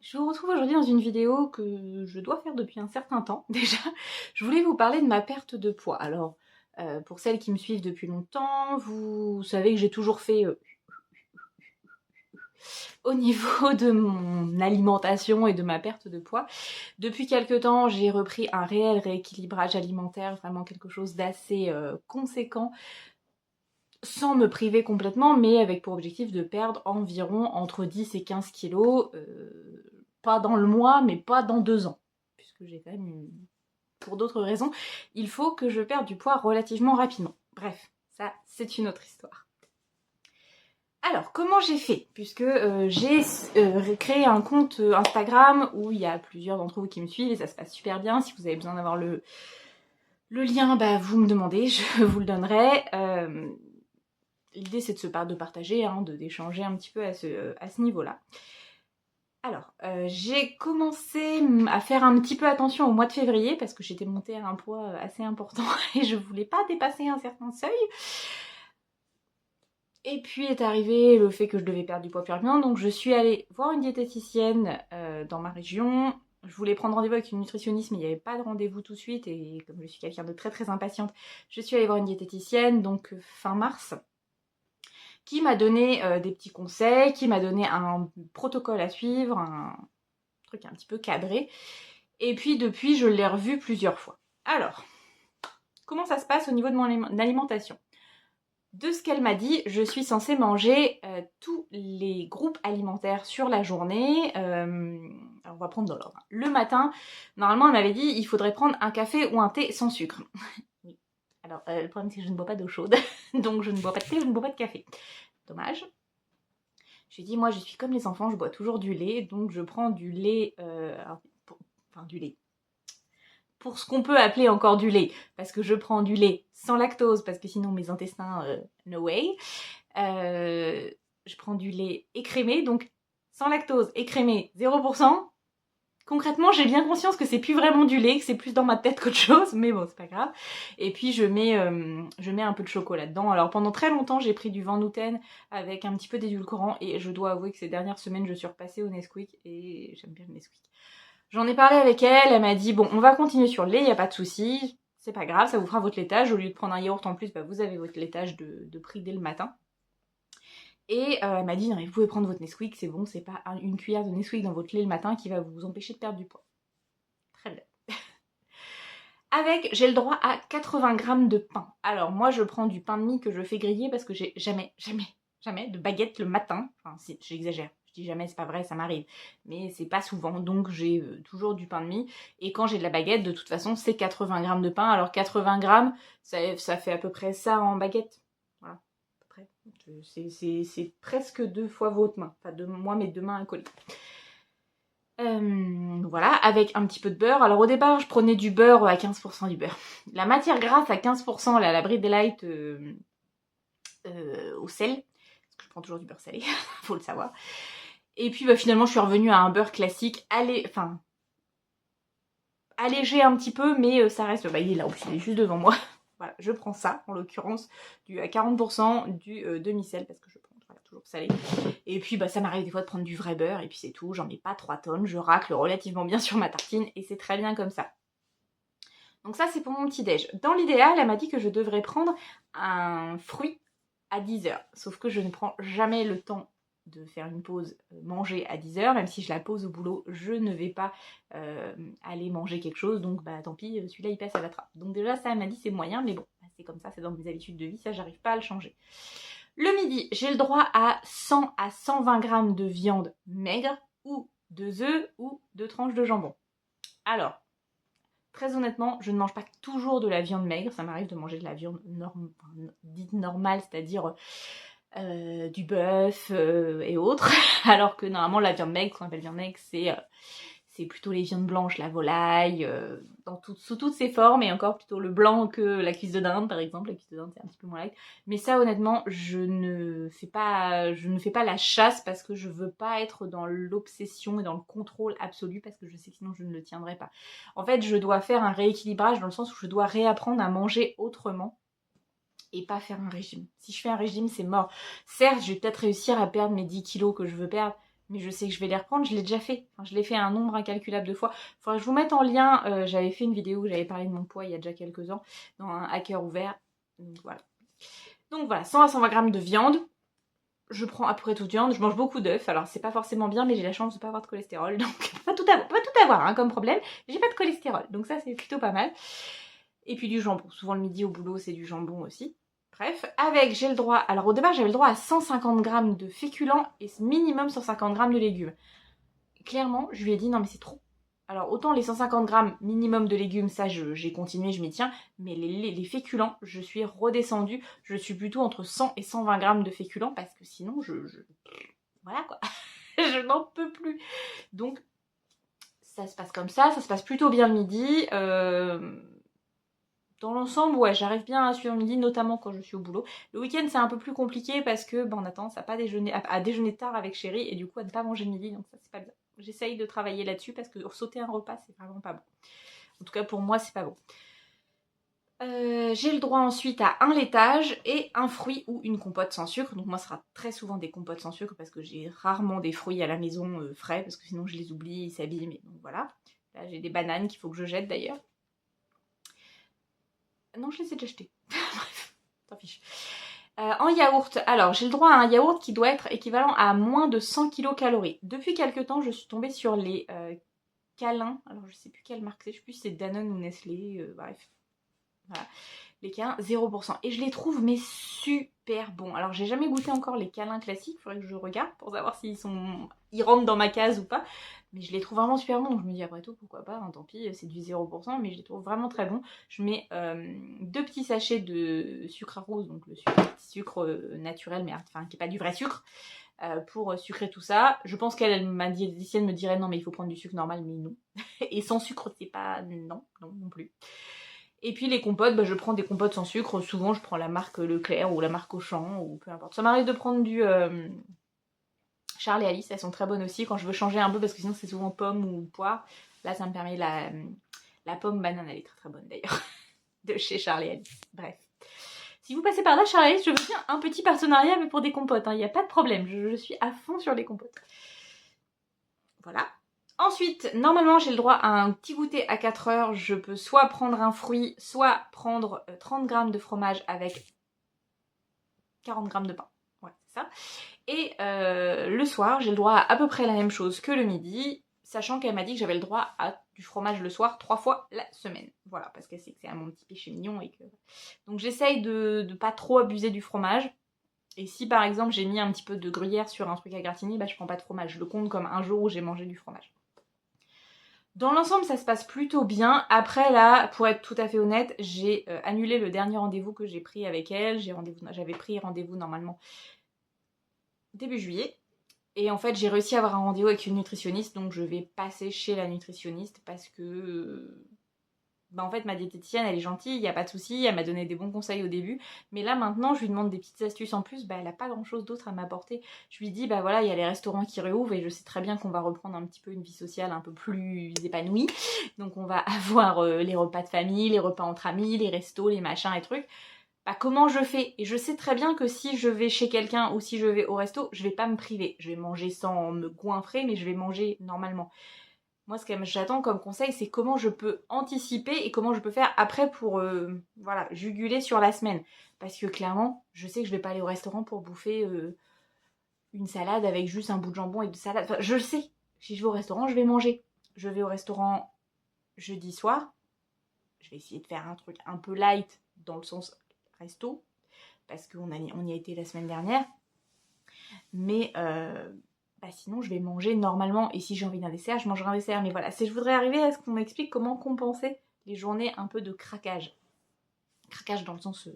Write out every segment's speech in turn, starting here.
je vous retrouve aujourd'hui dans une vidéo que je dois faire depuis un certain temps déjà. Je voulais vous parler de ma perte de poids. Alors, pour celles qui me suivent depuis longtemps, vous savez que j'ai toujours fait au niveau de mon alimentation et de ma perte de poids. Depuis quelques temps, j'ai repris un réel rééquilibrage alimentaire, vraiment quelque chose d'assez conséquent, sans me priver complètement, mais avec pour objectif de perdre environ entre 10 et 15 kilos, pas dans le mois, mais pas dans 2 ans, puisque j'ai quand même pour d'autres raisons, il faut que je perde du poids relativement rapidement. Bref, ça, c'est une autre histoire. Alors, comment j'ai fait? Puisque j'ai créé un compte Instagram où il y a plusieurs d'entre vous qui me suivent et ça se passe super bien. Si vous avez besoin d'avoir le lien, bah, vous me demandez, je vous le donnerai. L'idée, c'est de partager, d'échanger un petit peu à ce niveau-là. Alors, j'ai commencé à faire un petit peu attention au mois de février parce que j'étais montée à un poids assez important et je voulais pas dépasser un certain seuil. Et puis est arrivé le fait que je devais perdre du poids plus rapidement, donc je suis allée voir une diététicienne dans ma région. Je voulais prendre rendez-vous avec une nutritionniste, mais il n'y avait pas de rendez-vous tout de suite, et comme je suis quelqu'un de très très impatiente, je suis allée voir une diététicienne, donc fin mars, qui m'a donné des petits conseils, qui m'a donné un protocole à suivre, un truc un petit peu cadré. Et puis depuis, je l'ai revu plusieurs fois. Alors, comment ça se passe au niveau de mon alimentation ? De ce qu'elle m'a dit, je suis censée manger tous les groupes alimentaires sur la journée. Alors on va prendre dans l'ordre. Le matin, normalement, elle m'avait dit il faudrait prendre un café ou un thé sans sucre. Oui. Alors, le problème, c'est que je ne bois pas d'eau chaude. Donc, je ne bois pas de thé, je ne bois pas de café. Dommage. J'ai dit, moi, je suis comme les enfants, je bois toujours du lait. Donc, je prends du lait... du lait. Pour ce qu'on peut appeler encore du lait, parce que je prends du lait sans lactose, parce que sinon mes intestins, no way. Je prends du lait écrémé, donc sans lactose, écrémé, 0%. Concrètement, j'ai bien conscience que c'est plus vraiment du lait, que c'est plus dans ma tête qu'autre chose, mais bon, c'est pas grave. Et puis je mets un peu de chocolat dedans. Alors pendant très longtemps, j'ai pris du Van Houten avec un petit peu d'édulcorant, et je dois avouer que ces dernières semaines, je suis repassée au Nesquik, et j'aime bien le Nesquik. J'en ai parlé avec elle m'a dit bon, on va continuer sur le lait, y a pas de souci, c'est pas grave, ça vous fera votre laitage. Au lieu de prendre un yaourt en plus, bah, vous avez votre laitage de prix dès le matin. Et elle m'a dit non mais vous pouvez prendre votre Nesquik, c'est bon, c'est pas une cuillère de Nesquik dans votre lait le matin qui va vous empêcher de perdre du poids. Très bien. Avec, j'ai le droit à 80 grammes de pain. Alors moi je prends du pain de mie que je fais griller parce que j'ai jamais de baguette le matin. Enfin j'exagère. Je dis jamais, c'est pas vrai, ça m'arrive. Mais c'est pas souvent, donc j'ai toujours du pain de mie. Et quand j'ai de la baguette, de toute façon, c'est 80 grammes de pain. Alors 80 grammes, ça fait à peu près ça en baguette. Voilà, à peu près. C'est presque 2 fois votre main. Enfin, moi, mes 2 mains accolées. Voilà, avec un petit peu de beurre. Alors au départ, je prenais du beurre à 15% du beurre. La matière grasse à 15%, la Brie Delight au sel. Parce que je prends toujours du beurre salé, faut le savoir. Et puis finalement, je suis revenue à un beurre classique, allégé un petit peu, mais ça reste... il est là, il est juste devant moi. Voilà, je prends ça, en l'occurrence, à 40% du demi-sel, parce que je prends toujours salé. Et puis ça m'arrive des fois de prendre du vrai beurre, et puis c'est tout, j'en mets pas 3 tonnes, je racle relativement bien sur ma tartine, et c'est très bien comme ça. Donc ça, c'est pour mon petit-déj. Dans l'idéal, elle m'a dit que je devrais prendre un fruit à 10h, sauf que je ne prends jamais le temps de faire une pause manger à 10h, même si je la pose au boulot, je ne vais pas aller manger quelque chose, donc tant pis, celui-là il passe à la trappe. Donc déjà ça elle m'a dit c'est moyen, mais bon, c'est comme ça, c'est dans mes habitudes de vie, ça j'arrive pas à le changer. Le midi, j'ai le droit à 100 à 120 grammes de viande maigre, ou 2 œufs, ou 2 tranches de jambon. Alors, très honnêtement, je ne mange pas toujours de la viande maigre, ça m'arrive de manger de la viande dite normale, c'est-à-dire du bœuf et autres, alors que normalement la viande maigre, ce qu'on appelle viande maigre, c'est plutôt les viandes blanches, la volaille, sous toutes ses formes, et encore plutôt le blanc que la cuisse de dinde par exemple. La cuisse de dinde c'est un petit peu moins light, mais ça honnêtement je ne fais pas la chasse parce que je veux pas être dans l'obsession et dans le contrôle absolu, parce que je sais que sinon je ne le tiendrai pas. En fait je dois faire un rééquilibrage dans le sens où je dois réapprendre à manger autrement et pas faire un régime. Si je fais un régime, c'est mort. Certes, je vais peut-être réussir à perdre mes 10 kilos que je veux perdre, mais je sais que je vais les reprendre, je l'ai déjà fait. Enfin, je l'ai fait un nombre incalculable de fois. Faudrait que je vous mette en lien, j'avais fait une vidéo où j'avais parlé de mon poids il y a déjà quelques ans, dans un hacker ouvert. Donc voilà, 100 à 120 grammes de viande. Je prends à peu près toute viande, je mange beaucoup d'œufs, alors c'est pas forcément bien, mais j'ai la chance de pas avoir de cholestérol, donc pas tout avoir hein, comme problème, j'ai pas de cholestérol, donc ça c'est plutôt pas mal. Et puis du jambon, souvent le midi au boulot c'est du jambon aussi. Bref, avec j'ai le droit, alors au départ j'avais le droit à 150 grammes de féculents et minimum 150 grammes de légumes. Clairement, je lui ai dit non mais c'est trop. Alors autant les 150 grammes minimum de légumes, ça j'ai continué, je m'y tiens, mais les féculents, je suis redescendue, je suis plutôt entre 100 et 120 grammes de féculents parce que sinon voilà quoi, je n'en peux plus. Donc ça se passe comme ça se passe plutôt bien le midi. Dans l'ensemble, ouais, j'arrive bien à suivre le midi, notamment quand je suis au boulot. Le week-end, c'est un peu plus compliqué parce que on a tendance à déjeuner tard avec chéri et du coup à ne pas manger le midi, donc ça c'est pas bien. J'essaye de travailler là-dessus parce que sauter un repas, c'est vraiment pas bon. En tout cas, pour moi, c'est pas bon. J'ai le droit ensuite à un laitage et un fruit ou une compote sans sucre. Donc moi, ce sera très souvent des compotes sans sucre parce que j'ai rarement des fruits à la maison frais parce que sinon je les oublie, ils s'abîment. Mais donc voilà. Là, j'ai des bananes qu'il faut que je jette d'ailleurs. Non, je les ai déjà jetées. Bref, t'en fiche. En yaourt, alors j'ai le droit à un yaourt qui doit être équivalent à moins de 100 kcal. Depuis quelques temps, je suis tombée sur les câlins. Alors je sais plus quelle marque c'est, je sais plus si c'est Danone ou Nestlé, bref. Voilà. Les câlins 0%. Et je les trouve mais super bons. Alors j'ai jamais goûté encore les câlins classiques, faudrait que je regarde pour savoir ils rentrent dans ma case ou pas. Mais je les trouve vraiment super bons, donc je me dis après tout pourquoi pas, hein, tant pis, c'est du 0%, mais je les trouve vraiment très bons. Je mets 2 petits sachets de sucre à rose, donc le sucre naturel, mais enfin qui n'est pas du vrai sucre, pour sucrer tout ça. Je pense ma diététicienne me dirait non mais il faut prendre du sucre normal, mais non. Et sans sucre c'est pas... non plus. Et puis les compotes, je prends des compotes sans sucre. Souvent, je prends la marque Leclerc ou la marque Auchan ou peu importe. Ça m'arrive de prendre du Charles et Alice. Elles sont très bonnes aussi quand je veux changer un peu parce que sinon c'est souvent pomme ou poire. Là, ça me permet la pomme banane. Elle est très très bonne d'ailleurs de chez Charles et Alice. Bref. Si vous passez par là, Charles et Alice, je veux bien un petit partenariat mais pour des compotes. Il n'y a pas de problème. Je suis à fond sur les compotes. Voilà. Ensuite, normalement, j'ai le droit à un petit goûter à 4 heures. Je peux soit prendre un fruit, soit prendre 30 grammes de fromage avec 40 grammes de pain. Ouais, c'est ça. Et le soir, j'ai le droit à peu près la même chose que le midi, sachant qu'elle m'a dit que j'avais le droit à du fromage le soir 3 fois la semaine. Voilà, parce qu'elle sait que c'est mon petit péché mignon et que... Donc j'essaye de pas trop abuser du fromage. Et si par exemple j'ai mis un petit peu de gruyère sur un truc à gratiner, je prends pas de fromage. Je le compte comme un jour où j'ai mangé du fromage. Dans l'ensemble, ça se passe plutôt bien. Après, là, pour être tout à fait honnête, j'ai annulé le dernier rendez-vous que j'ai pris avec elle. J'avais pris rendez-vous normalement début juillet. Et en fait, j'ai réussi à avoir un rendez-vous avec une nutritionniste. Donc, je vais passer chez la nutritionniste parce que... en fait, ma diététicienne, elle est gentille, il n'y a pas de souci, elle m'a donné des bons conseils au début. Mais là, maintenant, je lui demande des petites astuces en plus, elle n'a pas grand-chose d'autre à m'apporter. Je lui dis, voilà, il y a les restaurants qui réouvrent et je sais très bien qu'on va reprendre un petit peu une vie sociale un peu plus épanouie. Donc, on va avoir les repas de famille, les repas entre amis, les restos, les machins et trucs. Comment je fais? Et je sais très bien que si je vais chez quelqu'un ou si je vais au resto, je vais pas me priver. Je vais manger sans me goinfrer, mais je vais manger normalement. Moi, ce que j'attends comme conseil, c'est comment je peux anticiper et comment je peux faire après pour juguler sur la semaine. Parce que clairement, je sais que je vais pas aller au restaurant pour bouffer une salade avec juste un bout de jambon et de salade. Enfin, je le sais. Si je vais au restaurant, je vais manger. Je vais au restaurant jeudi soir. Je vais essayer de faire un truc un peu light dans le sens resto. Parce qu'on y a été la semaine dernière. Mais... sinon je vais manger normalement et si j'ai envie d'un dessert, je mangerai un dessert. Mais voilà, je voudrais arriver à ce qu'on m'explique comment compenser les journées un peu de craquage. Craquage dans le sens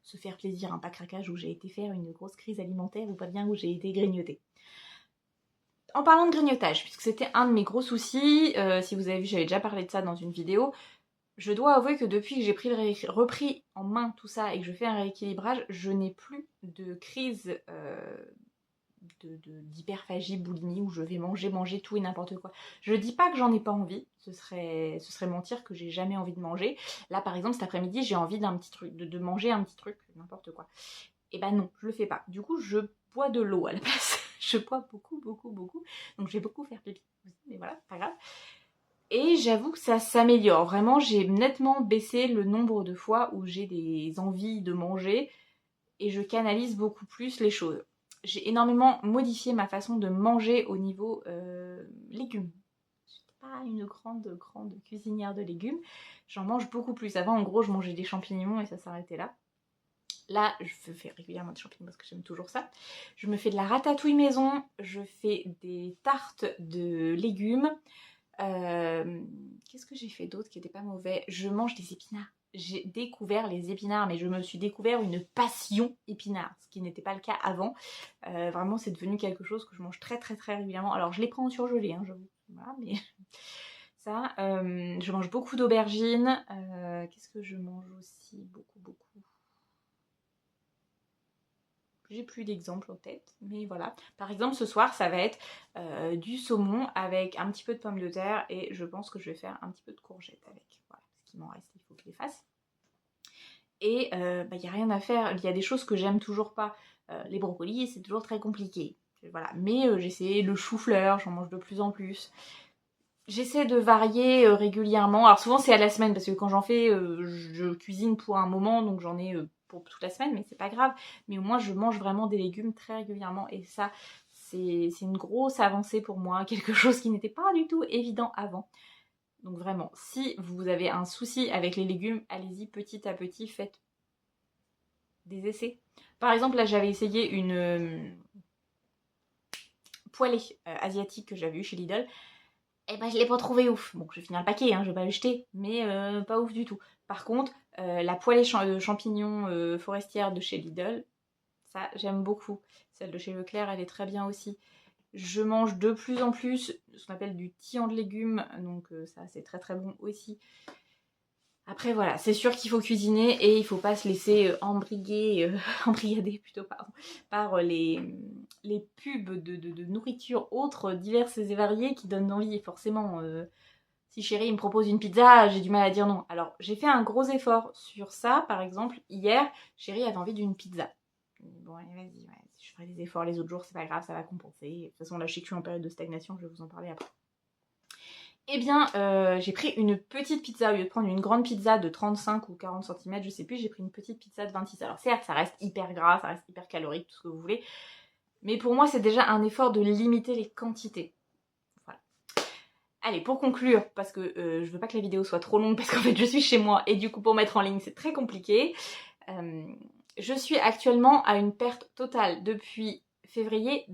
se faire plaisir, pas craquage où j'ai été faire une grosse crise alimentaire ou pas bien où j'ai été grignotée. En parlant de grignotage, puisque c'était un de mes gros soucis, si vous avez vu, j'avais déjà parlé de ça dans une vidéo, je dois avouer que depuis que j'ai repris en main tout ça et que je fais un rééquilibrage, je n'ai plus de crise d'hyperphagie, boulimie, où je vais manger tout et n'importe quoi. Je dis pas que j'en ai pas envie, ce serait mentir que j'ai jamais envie de manger. Là par exemple cet après-midi j'ai envie d'un petit truc, de manger un petit truc, n'importe quoi. Et non, je le fais pas. Du coup je bois de l'eau à la place. je bois beaucoup. Donc je vais beaucoup faire pipi aussi, mais voilà, pas grave. Et j'avoue que ça s'améliore. Vraiment, j'ai nettement baissé le nombre de fois où j'ai des envies de manger et je canalise beaucoup plus les choses. J'ai énormément modifié ma façon de manger au niveau légumes. Je suis pas une grande cuisinière de légumes. J'en mange beaucoup plus. Avant, en gros, je mangeais des champignons et ça s'arrêtait là. Là, je fais régulièrement des champignons parce que j'aime toujours ça. Je me fais de la ratatouille maison. Je fais des tartes de légumes. Qu'est-ce que j'ai fait d'autre qui n'était pas mauvais? Je mange des épinards. J'ai découvert les épinards, mais je me suis découvert une passion épinards, ce qui n'était pas le cas avant. Vraiment, c'est devenu quelque chose que je mange très régulièrement. Alors, je les prends en surgelé, hein, j'avoue. Voilà, mais ça. Je mange beaucoup d'aubergines. Qu'est-ce que je mange aussi? Beaucoup. J'ai plus d'exemples en tête, mais voilà. Par exemple, ce soir, ça va être du saumon avec un petit peu de pommes de terre et je pense que je vais faire un petit peu de courgettes avec. Voilà, parce qu'il m'en reste, il faut que je les fasse. Et y a rien à faire, il y a des choses que j'aime toujours pas. Les brocolis, c'est toujours très compliqué. Voilà, mais j'essaie le chou-fleur, j'en mange de plus en plus. J'essaie de varier régulièrement. Alors souvent c'est à la semaine parce que quand j'en fais, je cuisine pour un moment, donc j'en ai pour toute la semaine, mais c'est pas grave. Mais au moins je mange vraiment des légumes très régulièrement et ça c'est une grosse avancée pour moi, quelque chose qui n'était pas du tout évident avant. Donc vraiment, si vous avez un souci avec les légumes, allez-y petit à petit, faites des essais. Par exemple là j'avais essayé une poêlée asiatique que j'avais eue chez Lidl. Eh ben, je l'ai pas trouvé ouf. Bon, je vais finir le paquet, hein, je vais pas le jeter, mais pas ouf du tout. Par contre, la poêlée champignons forestière de chez Lidl, ça, j'aime beaucoup. Celle de chez Leclerc, elle est très bien aussi. Je mange de plus en plus ce qu'on appelle du tian de légumes, donc ça, c'est très bon aussi. Après, voilà, c'est sûr qu'il faut cuisiner et il faut pas se laisser embrigader plutôt, pardon, par les pubs de nourriture autres, diverses et variées qui donnent envie. Et forcément, si chérie il me propose une pizza, j'ai du mal à dire non. Alors, j'ai fait un gros effort sur ça, par exemple, hier, chérie avait envie d'une pizza. Bon, allez, vas-y, ouais, je ferai des efforts les autres jours, c'est pas grave, ça va compenser. De toute façon, là, je sais que je suis en période de stagnation, je vais vous en parler après. Eh bien, j'ai pris une petite pizza au lieu de prendre une grande pizza de 35 ou 40 cm, je sais plus, j'ai pris une petite pizza de 26. Alors certes, ça reste hyper gras, ça reste hyper calorique, tout ce que vous voulez, mais pour moi, c'est déjà un effort de limiter les quantités. Voilà. Allez, pour conclure, parce que je veux pas que la vidéo soit trop longue, parce qu'en fait, je suis chez moi, et du coup, pour mettre en ligne, c'est très compliqué. Je suis actuellement à une perte totale depuis février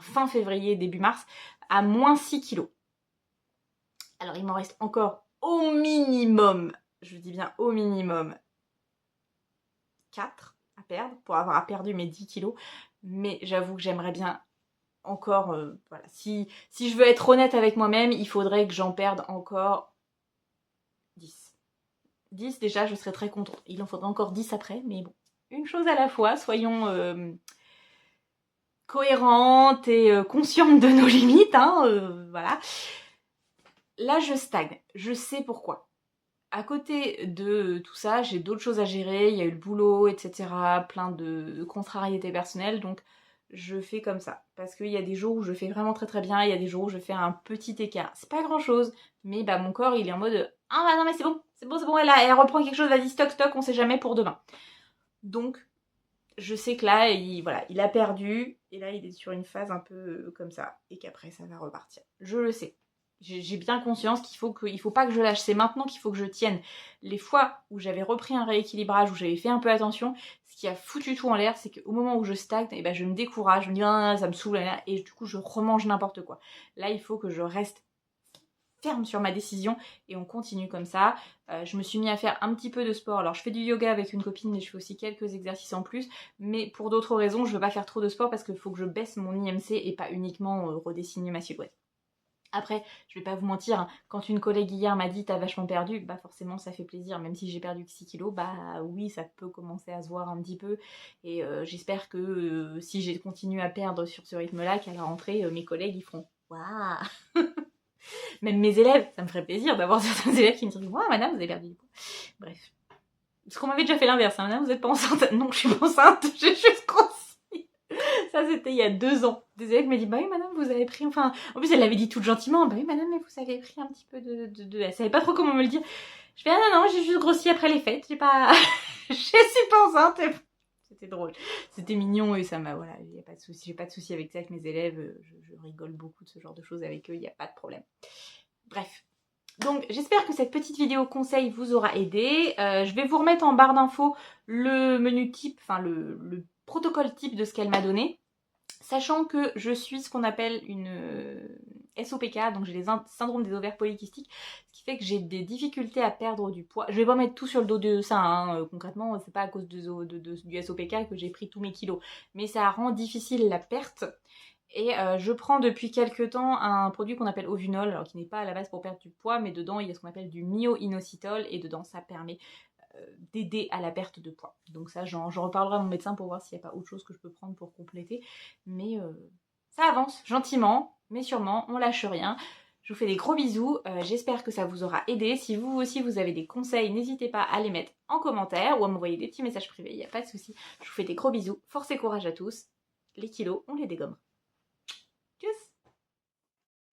fin février, début mars, à moins 6 kilos. Alors, il m'en reste encore au minimum, je dis bien au minimum, 4 à perdre pour avoir perdu mes 10 kilos. Mais j'avoue que j'aimerais bien encore, voilà, si je veux être honnête avec moi-même, il faudrait que j'en perde encore 10. 10 déjà, je serais très contente. Il en faudra encore 10 après, mais bon, une chose à la fois, soyons cohérentes et conscientes de nos limites, hein, voilà. Là, je stagne. Je sais pourquoi. À côté de tout ça, j'ai d'autres choses à gérer. Il y a eu le boulot, etc. Plein de contrariétés personnelles. Donc, je fais comme ça. Parce qu'il y a des jours où je fais vraiment très bien. Il y a des jours où je fais un petit écart. C'est pas grand chose. Mais bah, mon corps, il est en mode « Ah bah non mais c'est bon. Elle reprend quelque chose. Vas-y, stock, on sait jamais pour demain. » Donc, je sais que là, il a perdu. Et là, il est sur une phase un peu comme ça. Et qu'après, ça va repartir. Je le sais. J'ai bien conscience qu'il faut pas que je lâche. C'est maintenant qu'il faut que je tienne. Les fois où j'avais repris un rééquilibrage, où j'avais fait un peu attention, ce qui a foutu tout en l'air, c'est qu'au moment où je stagne, eh ben, je me décourage, je me dis ah, ça me saoule, et du coup je remange n'importe quoi. Là, il faut que je reste ferme sur ma décision et on continue comme ça. Je me suis mis à faire un petit peu de sport. Alors je fais du yoga avec une copine, mais je fais aussi quelques exercices en plus. Mais pour d'autres raisons, je veux pas faire trop de sport parce qu'il faut que je baisse mon IMC et pas uniquement redessiner ma silhouette. Après, je vais pas vous mentir, hein, quand une collègue hier m'a dit t'as vachement perdu, bah forcément ça fait plaisir, même si j'ai perdu que 6 kilos, bah oui ça peut commencer à se voir un petit peu et j'espère que si j'ai continué à perdre sur ce rythme-là, qu'à la rentrée mes collègues ils feront waouh. Même mes élèves, ça me ferait plaisir d'avoir certains élèves qui me disent waouh madame vous avez perdu du poids. Bref. Parce qu'on m'avait déjà fait l'inverse, hein, madame vous êtes pas enceinte. Non je suis pas enceinte, j'ai juste grossi. Ça, c'était il y a 2 ans. Des élèves me disent, bah oui, madame, vous avez pris, enfin, en plus, elle l'avait dit toute gentiment, bah oui, madame, mais vous avez pris un petit peu Elle savait pas trop comment me le dire. Je fais, ah non, non, j'ai juste grossi après les fêtes, j'ai pas, je suis pas enceinte. C'était drôle. C'était mignon et ça m'a, voilà, il y a pas de souci, j'ai pas de souci avec ça avec mes élèves, je rigole beaucoup de ce genre de choses avec eux, il n'y a pas de problème. Bref. Donc j'espère que cette petite vidéo conseil vous aura aidé. Je vais vous remettre en barre d'infos le menu type, enfin le protocole type de ce qu'elle m'a donné. Sachant que je suis ce qu'on appelle une SOPK, donc j'ai les syndromes des ovaires polykystiques, ce qui fait que j'ai des difficultés à perdre du poids. Je vais pas mettre tout sur le dos de ça, hein. Concrètement, c'est pas à cause du SOPK que j'ai pris tous mes kilos, mais ça rend difficile la perte. Et je prends depuis quelques temps un produit qu'on appelle Ovunol, alors qui n'est pas à la base pour perdre du poids, mais dedans il y a ce qu'on appelle du myo-inositol, et dedans ça permet d'aider à la perte de poids. Donc ça, j'en reparlerai à mon médecin pour voir s'il n'y a pas autre chose que je peux prendre pour compléter. Mais ça avance gentiment, mais sûrement, on lâche rien. Je vous fais des gros bisous, j'espère que ça vous aura aidé. Si vous aussi vous avez des conseils, n'hésitez pas à les mettre en commentaire ou à m'envoyer des petits messages privés, il n'y a pas de souci. Je vous fais des gros bisous, force et courage à tous. Les kilos, on les dégomme.